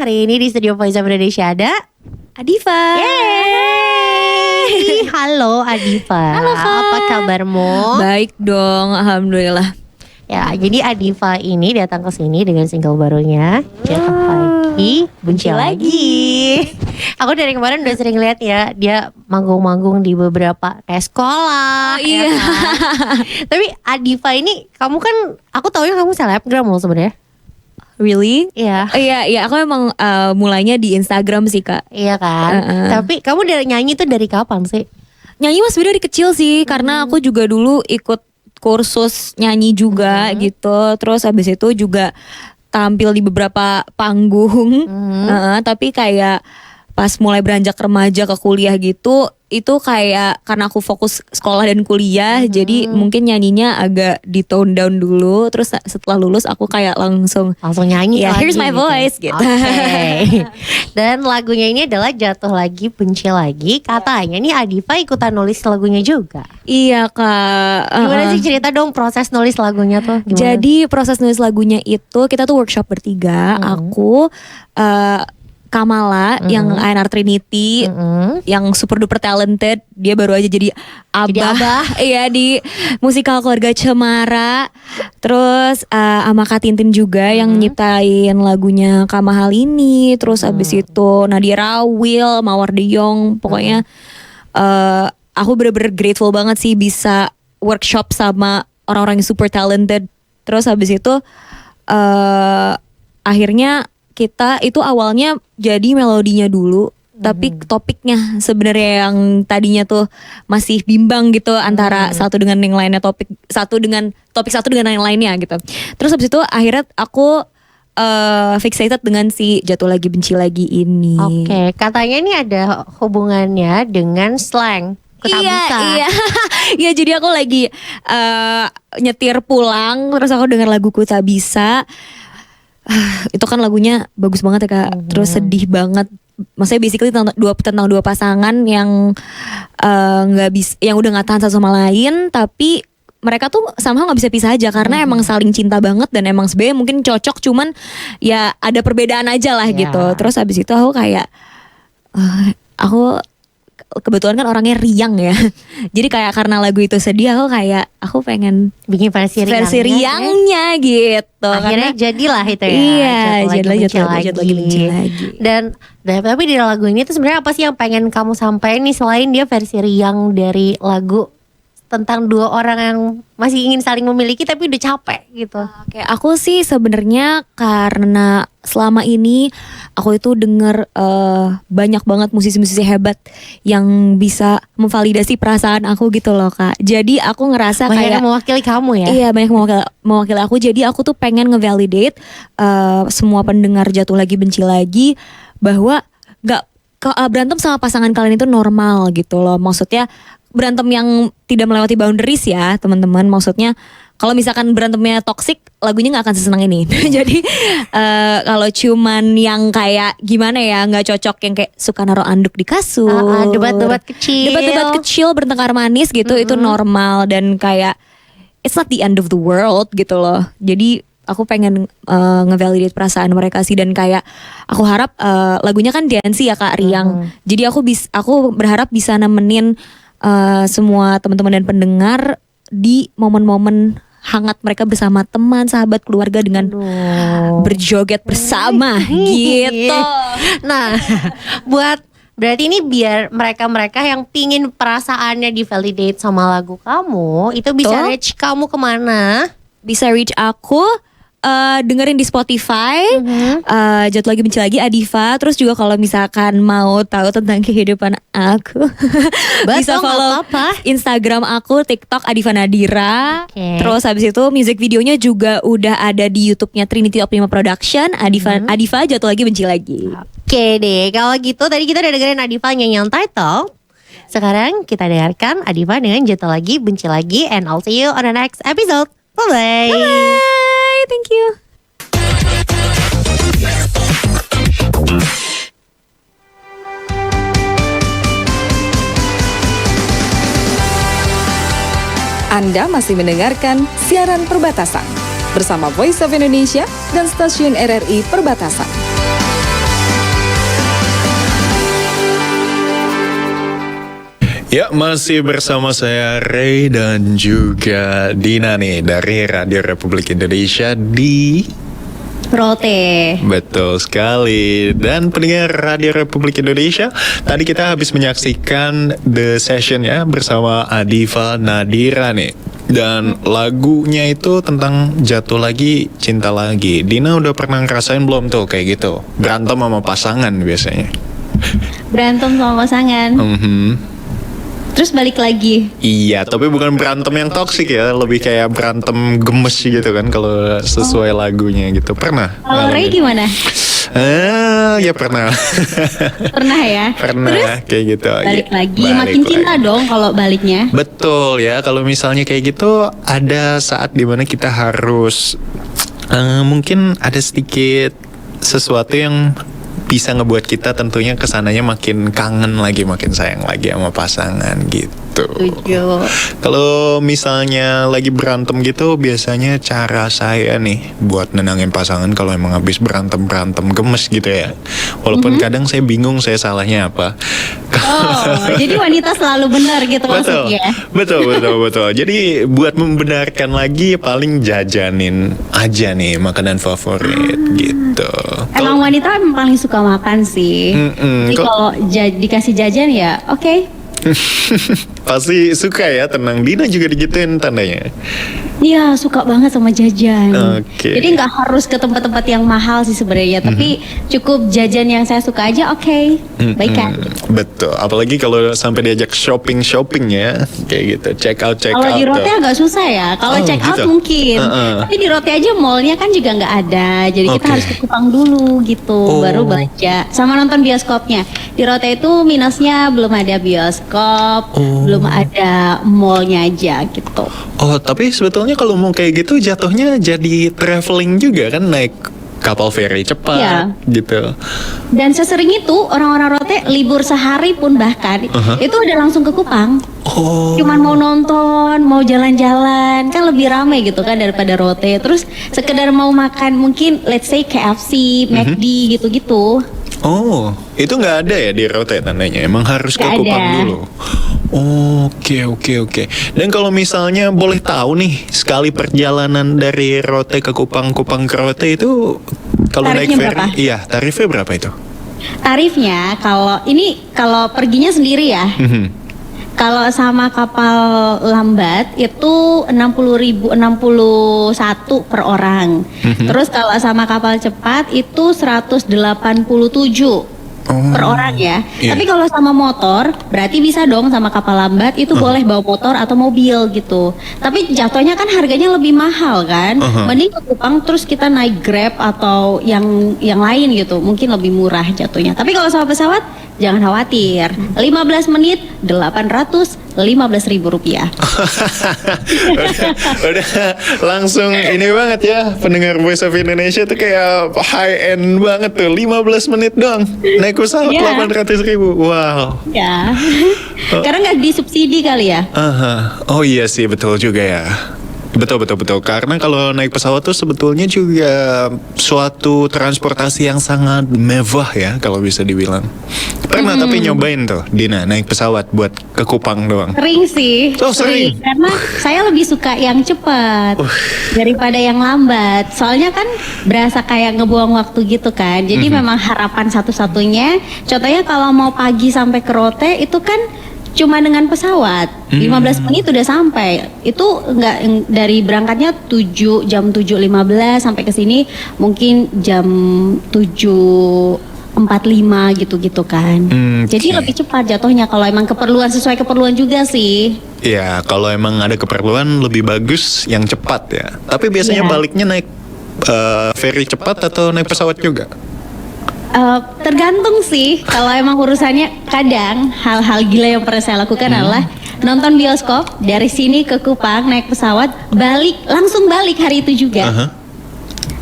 [SPEAKER 10] Hari ini di Studio Voice of Indonesia ada
[SPEAKER 3] Adifa.
[SPEAKER 10] Yeay. Halo Adifa.
[SPEAKER 3] Halo, Kak.
[SPEAKER 10] Apa kabarmu?
[SPEAKER 3] Baik dong, alhamdulillah.
[SPEAKER 10] Ya, jadi Adifa ini datang ke sini dengan single barunya Jatuh Lagi, Benci Lagi. Aku dari kemarin udah sering lihat ya, dia manggung-manggung di beberapa kayak sekolah.
[SPEAKER 3] Iya.
[SPEAKER 10] Ya kan? Tapi Adifa ini, kamu kan, aku taunya kamu selebgram loh sebenarnya.
[SPEAKER 3] Really?
[SPEAKER 10] Iya.
[SPEAKER 3] Iya, aku emang mulainya di Instagram sih, Kak.
[SPEAKER 10] Iya kan. Tapi kamu dari nyanyi tuh dari kapan sih?
[SPEAKER 3] Nyanyi mas dari kecil sih, karena aku juga dulu ikut kursus nyanyi juga gitu. Terus habis itu juga tampil di beberapa panggung. Tapi kayak pas mulai beranjak remaja ke kuliah gitu, itu kayak karena aku fokus sekolah dan kuliah, jadi mungkin nyanyinya agak di tone down dulu. Terus setelah lulus aku kayak langsung
[SPEAKER 10] nyanyi
[SPEAKER 3] ya,
[SPEAKER 10] lagi
[SPEAKER 3] here's my voice gitu.
[SPEAKER 10] Oke. Dan lagunya ini adalah Jatuh Lagi, Benci Lagi. Katanya nih Adifa ikutan nulis lagunya juga.
[SPEAKER 3] Iya, Kak.
[SPEAKER 10] Gimana sih, cerita dong proses nulis lagunya tuh gimana?
[SPEAKER 3] Jadi proses nulis lagunya itu kita tuh workshop bertiga. Aku Kamala yang ANR Trinity, yang super duper talented, dia baru aja jadi abah. Iya, di musikal Keluarga Cemara. Terus sama Kak Tintin juga yang nyiptain lagunya Kamahal ini. Terus abis itu Nadia Rawil, Mawar De Jong. Pokoknya aku bener-bener grateful banget sih bisa workshop sama orang-orang yang super talented. Terus habis itu akhirnya kita itu awalnya jadi melodinya dulu, tapi topiknya sebenarnya yang tadinya tuh masih bimbang gitu antara satu dengan yang lainnya, topik satu dengan yang lainnya gitu. Terus habis itu akhirnya aku fixated dengan si Jatuh Lagi Benci Lagi ini.
[SPEAKER 10] Oke, katanya ini ada hubungannya dengan slang.
[SPEAKER 3] Iya. Iya, jadi aku lagi nyetir pulang, terus aku dengar lagu Ku Tak Bisa. Itu kan lagunya bagus banget ya, Kak. Terus sedih banget. Maksudnya basically tentang dua pasangan yang nggak bisa, yang udah nggak tahan satu sama lain, tapi mereka tuh sama nggak bisa pisah aja karena emang saling cinta banget dan emang sebenarnya mungkin cocok, cuman ya ada perbedaan aja lah gitu. Terus habis itu aku kayak aku kebetulan kan orangnya riang ya. Jadi kayak karena lagu itu sedih, aku pengen
[SPEAKER 10] bikin versi
[SPEAKER 3] riangnya gitu.
[SPEAKER 10] Akhirnya jadilah itu ya.
[SPEAKER 3] Iya,
[SPEAKER 10] Jatuh
[SPEAKER 3] Lagi Benci Lagi.
[SPEAKER 10] Dan tapi di lagu ini tuh sebenarnya apa sih yang pengen kamu sampaikan nih, selain dia versi riang dari lagu tentang dua orang yang masih ingin saling memiliki tapi udah capek gitu.
[SPEAKER 3] Oke, aku sih sebenarnya karena selama ini aku itu denger banyak banget musisi-musisi hebat yang bisa memvalidasi perasaan aku gitu loh, Kak. Jadi aku ngerasa
[SPEAKER 10] banyak
[SPEAKER 3] kayak
[SPEAKER 10] mewakili kamu ya.
[SPEAKER 3] Iya, banyak mewakili aku. Jadi aku tuh pengen ngevalidate semua pendengar Jatuh Lagi Benci Lagi bahwa berantem sama pasangan kalian itu normal gitu loh. Maksudnya berantem yang tidak melewati boundaries ya, teman-teman. Maksudnya kalau misalkan berantemnya toxic, lagunya nggak akan sesenang ini. Jadi kalau cuman yang kayak gimana ya, nggak cocok, yang kayak suka naruh anduk di kasur,
[SPEAKER 10] debat-debat kecil,
[SPEAKER 3] bertengkar manis gitu, itu normal dan kayak it's not the end of the world gitu loh. Jadi aku pengen ngevalidate perasaan mereka sih, dan kayak aku harap lagunya kan dance ya, Kak, riang. Jadi aku berharap bisa nemenin semua teman-teman dan pendengar di momen-momen hangat mereka bersama teman, sahabat, keluarga dengan berjoget bersama gitu.
[SPEAKER 10] Nah, berarti ini biar mereka-mereka yang pingin perasaannya divalidate sama lagu kamu, itu bisa reach kamu kemana?
[SPEAKER 3] Bisa reach aku dengerin di Spotify, Jatuh Lagi Benci Lagi Adifa. Terus juga kalau misalkan mau tahu tentang kehidupan aku bisa follow Instagram aku, TikTok Adifa Nadira. Terus habis itu music videonya juga udah ada di YouTube-nya Trinity Optima Production, Adifa Jatuh Lagi Benci Lagi.
[SPEAKER 10] Oke deh, kalau gitu tadi kita udah dengerin Adifa nyanyi yang title. Sekarang kita dengarkan Adifa dengan Jatuh Lagi Benci Lagi, and I'll see you on the next episode. Bye-bye.
[SPEAKER 3] Bye-bye. Thank you.
[SPEAKER 1] Anda masih mendengarkan siaran perbatasan bersama Voice of Indonesia dan stasiun RRI Perbatasan.
[SPEAKER 2] Ya, masih bersama saya Ray dan juga Dina nih dari Radio Republik Indonesia di
[SPEAKER 3] Rote.
[SPEAKER 2] Betul sekali. Dan pendengar Radio Republik Indonesia, tadi kita habis menyaksikan The Session ya bersama Adifa Nadira nih. Dan lagunya itu tentang jatuh lagi, cinta lagi. Dina udah pernah ngerasain belum tuh kayak gitu? Berantem sama pasangan biasanya.
[SPEAKER 3] Berantem sama pasangan. Terus balik lagi.
[SPEAKER 2] Iya, tapi bukan berantem yang toksik ya, lebih kayak berantem gemes gitu kan kalau sesuai lagunya gitu. Pernah?
[SPEAKER 3] Kalau Ray gimana?
[SPEAKER 2] Ya pernah.
[SPEAKER 3] Pernah ya?
[SPEAKER 2] Pernah.
[SPEAKER 3] Terus
[SPEAKER 2] kayak gitu.
[SPEAKER 3] balik lagi,
[SPEAKER 2] Balik
[SPEAKER 3] makin cinta
[SPEAKER 2] lagi.
[SPEAKER 3] dong kalau baliknya.
[SPEAKER 2] Betul ya, kalau misalnya kayak gitu ada saat dimana kita harus mungkin ada sedikit sesuatu yang bisa ngebuat kita tentunya kesananya makin kangen lagi, makin sayang lagi sama pasangan gitu.
[SPEAKER 3] Setuju.
[SPEAKER 2] Kalau misalnya lagi berantem gitu, biasanya cara saya nih buat nenangin pasangan kalau emang habis berantem gemes gitu ya. Walaupun kadang saya bingung saya salahnya apa.
[SPEAKER 3] Oh, jadi wanita selalu benar gitu maksudnya.
[SPEAKER 2] Betul. Jadi buat membenarkan lagi paling jajanin aja nih makanan favorit gitu.
[SPEAKER 3] Emang wanita paling suka makan sih. Jadi kalau dikasih jajan ya oke.
[SPEAKER 2] Pasti suka ya, tenang. Dina juga digituin tandanya.
[SPEAKER 3] Iya, suka banget sama jajan.
[SPEAKER 2] Oke.
[SPEAKER 3] Jadi nggak harus ke tempat-tempat yang mahal sih sebenarnya, tapi cukup jajan yang saya suka aja oke. Baik kan?
[SPEAKER 2] Betul. Apalagi kalau sampai diajak shopping ya, kayak gitu. Check out.
[SPEAKER 3] Kalau di Rote agak susah ya. Kalau check out
[SPEAKER 2] gitu.
[SPEAKER 3] mungkin. Tapi di Rote aja mallnya kan juga nggak ada. Jadi kita harus ke Kupang dulu gitu, baru belanja. Sama nonton bioskopnya. Di Rote itu minusnya belum ada bioskop, belum ada mallnya aja gitu.
[SPEAKER 2] Oh, tapi sebetulnya kalau mau kayak gitu jatuhnya jadi traveling juga kan, naik kapal feri cepat gitu.
[SPEAKER 3] Dan sesering itu orang-orang Rote libur sehari pun bahkan itu udah langsung ke Kupang. Cuman mau nonton, mau jalan-jalan, kan lebih ramai gitu kan daripada Rote. Terus sekedar mau makan mungkin let's say KFC, McD gitu-gitu.
[SPEAKER 2] Oh, itu nggak ada ya di Rote tandanya. Emang harus ke Kupang dulu. Oke. Dan kalau misalnya boleh tahu nih, sekali perjalanan dari Rote ke Kupang ke Rote itu kalau naik
[SPEAKER 3] Tarifnya
[SPEAKER 2] ferry,
[SPEAKER 3] berapa?
[SPEAKER 2] iya tarifnya berapa itu?
[SPEAKER 3] Tarifnya kalau perginya sendiri ya. Kalau sama kapal lambat itu 61 per orang. Terus kalau sama kapal cepat itu 187 per orang ya. Tapi kalau sama motor berarti bisa dong, sama kapal lambat itu boleh bawa motor atau mobil gitu. Tapi jatuhnya kan harganya lebih mahal kan. Mending ke Kupang terus kita naik Grab atau yang lain gitu. Mungkin lebih murah jatuhnya. Tapi kalau sama pesawat jangan khawatir. 15 menit 815.000 rupiah.
[SPEAKER 2] udah langsung ini banget ya, pendengar Voice of Indonesia tuh kayak high end banget tuh. 15 menit doang naik pesawat 800.000. Wow.
[SPEAKER 3] Ya. Karena nggak disubsidi kali ya.
[SPEAKER 2] Oh iya sih, betul juga ya. Betul. Karena kalau naik pesawat tuh sebetulnya juga suatu transportasi yang sangat mewah ya, kalau bisa dibilang. Pernah tapi nyobain tuh Dina naik pesawat buat ke Kupang doang?
[SPEAKER 3] Sering sih.
[SPEAKER 2] Sering.
[SPEAKER 3] Karena saya lebih suka yang cepat daripada yang lambat. Soalnya kan berasa kayak ngebuang waktu gitu kan. Jadi memang harapan satu-satunya. Contohnya kalau mau pagi sampai ke Rote itu kan cuma dengan pesawat 15 menit udah sampai. Itu nggak, dari berangkatnya jam 7.15 sampai ke sini mungkin jam 7.45 gitu kan. Jadi lebih cepat jatuhnya kalau emang sesuai keperluan juga sih.
[SPEAKER 2] Ya, kalau emang ada keperluan lebih bagus yang cepat ya. Tapi biasanya baliknya naik ferry cepat atau naik pesawat juga?
[SPEAKER 3] Tergantung sih. Kalau emang urusannya, kadang hal-hal gila yang pernah saya lakukan adalah nonton bioskop dari sini ke Kupang naik pesawat, langsung balik hari itu juga.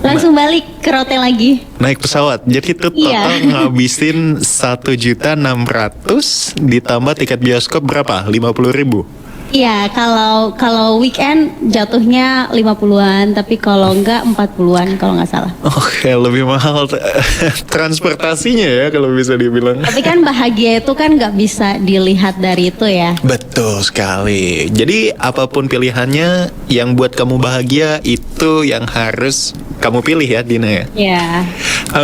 [SPEAKER 3] Langsung balik ke Rote lagi.
[SPEAKER 2] Naik pesawat. Jadi itu total ngabisin 1.600.000 ditambah tiket bioskop berapa? 50.000.
[SPEAKER 3] Iya, kalau weekend jatuhnya 50-an, tapi kalau enggak 40-an kalau nggak salah.
[SPEAKER 2] Oke, lebih mahal transportasinya ya kalau bisa dibilang.
[SPEAKER 3] Tapi kan bahagia itu kan nggak bisa dilihat dari itu ya.
[SPEAKER 2] Betul sekali. Jadi apapun pilihannya, yang buat kamu bahagia itu yang harus kamu pilih ya, Dina ya.
[SPEAKER 3] Iya.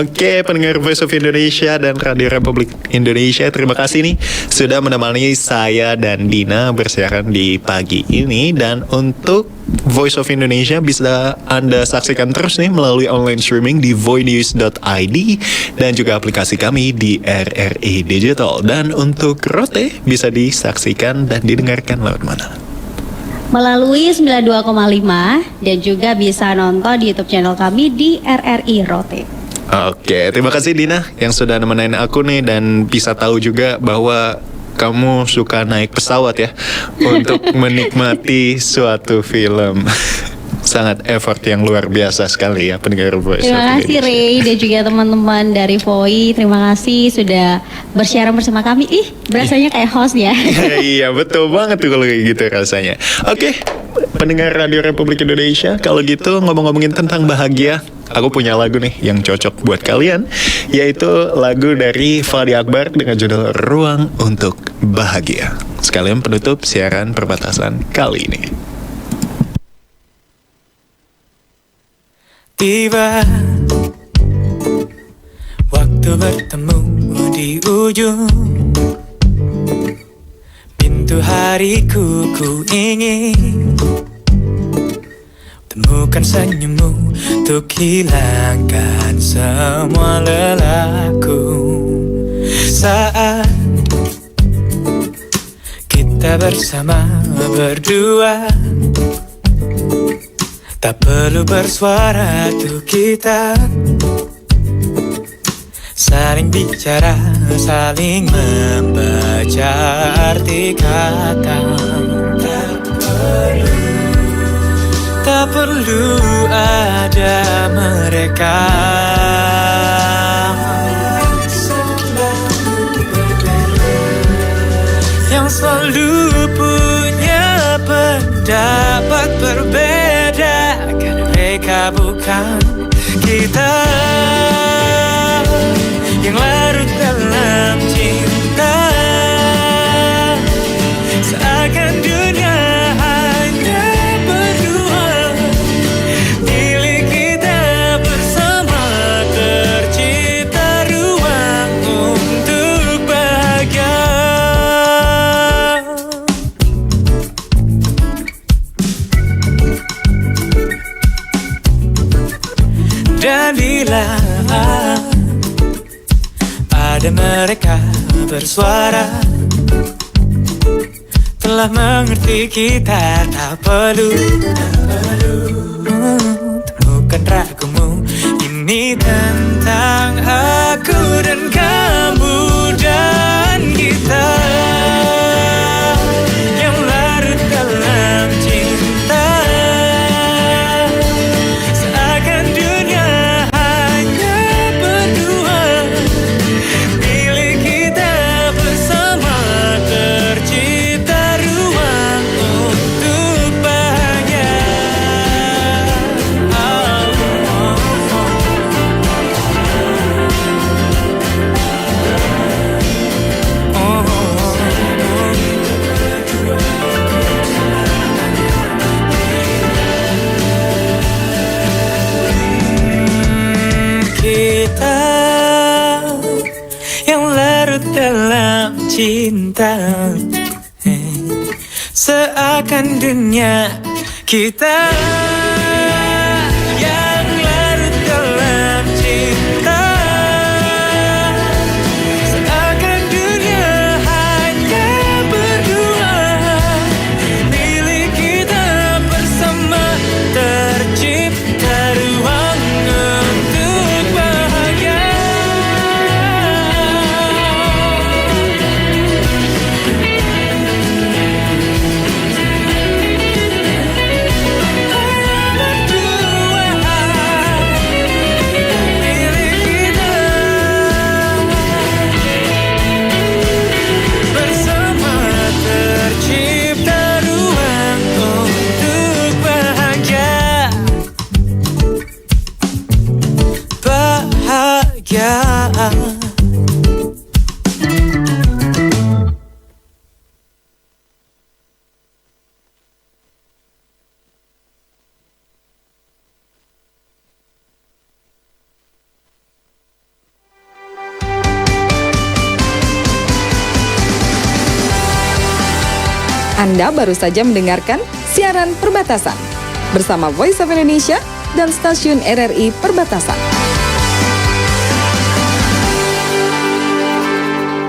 [SPEAKER 2] Oke, pendengar Voice of Indonesia dan Radio Republik Indonesia, terima kasih nih sudah menemani saya dan Dina bersiaran di pagi ini. Dan untuk Voice of Indonesia bisa Anda saksikan terus nih melalui online streaming di voinews.id dan juga aplikasi kami di RRI Digital. Dan untuk Rote bisa disaksikan dan didengarkan lewat mana?
[SPEAKER 3] Melalui 92,5 dan juga bisa nonton di YouTube channel kami di RRI Rote.
[SPEAKER 2] Oke, terima kasih Dina yang sudah nemenin aku nih, dan bisa tahu juga bahwa kamu suka naik pesawat ya untuk menikmati suatu film. Sangat effort yang luar biasa sekali ya pendengar Voice.
[SPEAKER 3] Terima kasih Ray dan juga teman-teman dari Voi. Terima kasih sudah bersiaran bersama kami. Berasanya kayak host ya.
[SPEAKER 2] Iya, betul banget tuh kalau kayak gitu rasanya. Oke, pendengar Radio Republik Indonesia, kalau gitu ngomong-ngomongin tentang bahagia, aku punya lagu nih yang cocok buat kalian, yaitu lagu dari Fadi Akbar dengan judul Ruang Untuk Bahagia. Sekalian penutup siaran perbatasan kali ini.
[SPEAKER 11] Tiba waktu bertemu di ujung pintu hariku, ku ingin temukan senyummu untuk hilangkan semua lelahku. Saat kita bersama berdua, tak perlu bersuara tuh kita saling bicara, saling membaca arti kata. Tak perlu ada mereka yang selalu punya pendapat berbeda. Mereka bukan kita yang larut dalam cinta, seakan dunia hanya berdua. Milik kita bersama, tercipta ruang untuk bahagia. Dan bila ada mereka bersuara, telah mengerti kita tak perlu temukan ragumu. Ini tentang aku dan kamu dan kita yang larut dalam cinta, seakan dunia hanya berdua. Milik kita bersama, tercipta ruang untuk bahagia. Kita yang larut dalam cinta, seakan dunia kita yang larut dalam cinta, seakan dunia hanya berdua. Milik kita bersama, tercipta ruang untuk bahagia.
[SPEAKER 1] Anda baru saja mendengarkan siaran Perbatasan bersama Voice of Indonesia dan stasiun RRI Perbatasan.